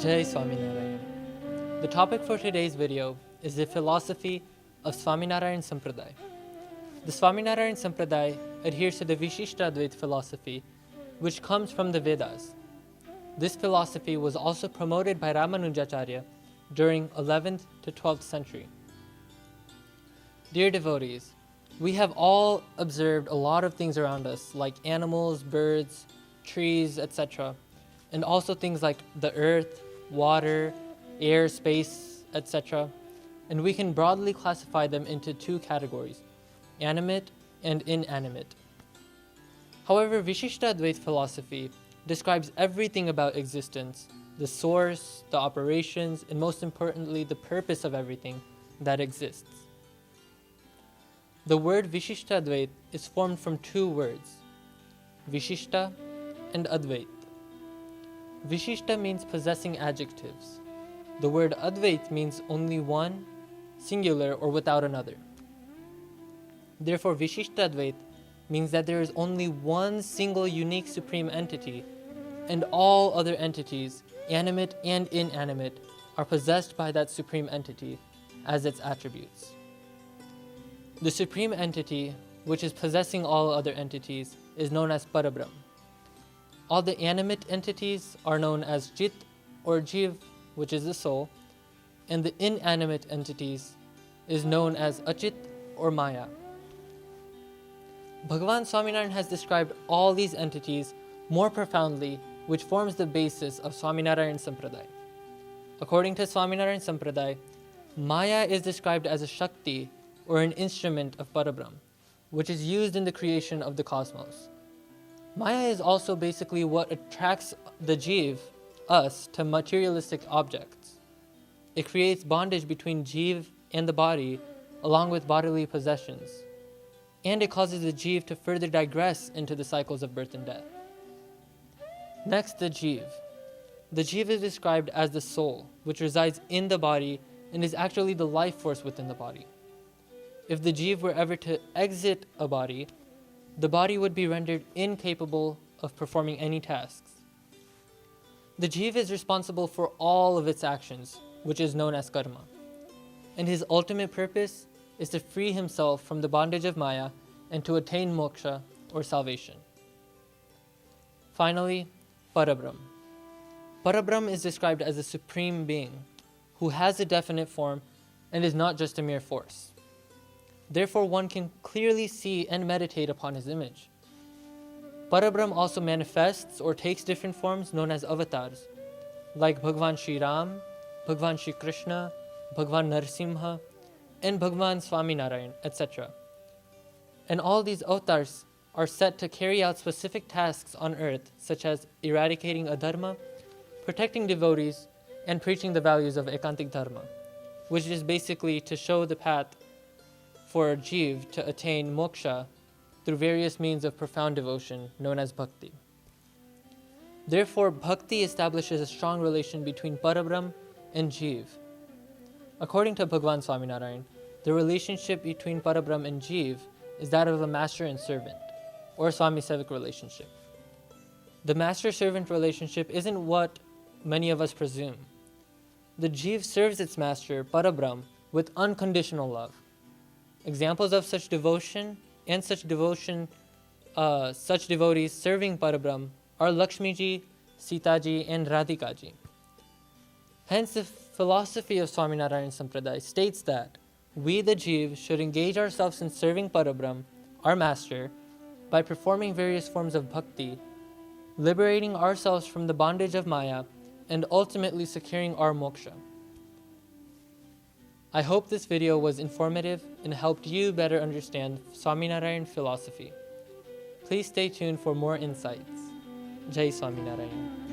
Jai Swaminarayan. The topic for today's video is the philosophy of Swaminarayan Sampraday. The Swaminarayan Sampraday adheres to the Vishishtadvaita philosophy, which comes from the Vedas. This philosophy was also promoted by Ramanujacharya during 11th to 12th century. Dear devotees, we have all observed a lot of things around us, like animals, birds, trees, etc., and also things like the earth, water, air, space, etc., and we can broadly classify them into two categories, animate and inanimate. However, Vishishtadvaita philosophy describes everything about existence, the source, the operations, and most importantly, the purpose of everything that exists. The word Vishishtadvaita is formed from two words, Vishishta and Advaita. Vishishta means possessing adjectives. The word Advaita means only one, singular, or without another. Therefore, Vishishtadvaita means that there is only one single unique supreme entity, and all other entities, animate and inanimate, are possessed by that supreme entity as its attributes. The supreme entity, which is possessing all other entities, is known as Parabrahm. All the animate entities are known as Chit or Jiv, which is the soul, and the inanimate entities is known as Achit or Maya. Bhagavan Swaminarayan has described all these entities more profoundly, which forms the basis of Swaminarayan Sampraday. According to Swaminarayan Sampraday, Maya is described as a Shakti or an instrument of Parabrahm, which is used in the creation of the cosmos. Maya is also basically what attracts the Jiv, us, to materialistic objects. It creates bondage between Jiv and the body, along with bodily possessions. And it causes the Jiv to further digress into the cycles of birth and death. Next, the Jiv. The Jiv is described as the soul, which resides in the body and is actually the life force within the body. If the Jiv were ever to exit a body, the body would be rendered incapable of performing any tasks. The Jiva is responsible for all of its actions, which is known as karma. And his ultimate purpose is to free himself from the bondage of Maya and to attain moksha or salvation. Finally, Parabrahm. Parabrahm is described as a supreme being who has a definite form and is not just a mere force. Therefore, one can clearly see and meditate upon his image. Parabrahm also manifests or takes different forms known as avatars, like Bhagavan Shri Ram, Bhagavan Shri Krishna, Bhagavan Narasimha, and Bhagavan Swaminarayan, etc. And all these avatars are set to carry out specific tasks on earth, such as eradicating adharma, protecting devotees, and preaching the values of Ekantik Dharma, which is basically to show the path for a Jiv to attain moksha through various means of profound devotion known as bhakti. Therefore, bhakti establishes a strong relation between Parabrahm and Jiv. According to Bhagavan Swaminarayan, the relationship between Parabrahm and Jiv is that of a master and servant, or Swami-Sevak relationship. The master-servant relationship isn't what many of us presume. The Jiv serves its master, Parabrahm, with unconditional love. Examples of such devotion and such devotees serving Parabrahm are Lakshmiji, Sitaji, and Radhikaji. Hence, the philosophy of Swaminarayan Sampraday states that we, the Jiv, should engage ourselves in serving Parabrahm, our master, by performing various forms of bhakti, liberating ourselves from the bondage of Maya, and ultimately securing our moksha. I hope this video was informative and helped you better understand Swaminarayan philosophy. Please stay tuned for more insights. Jai Swaminarayan.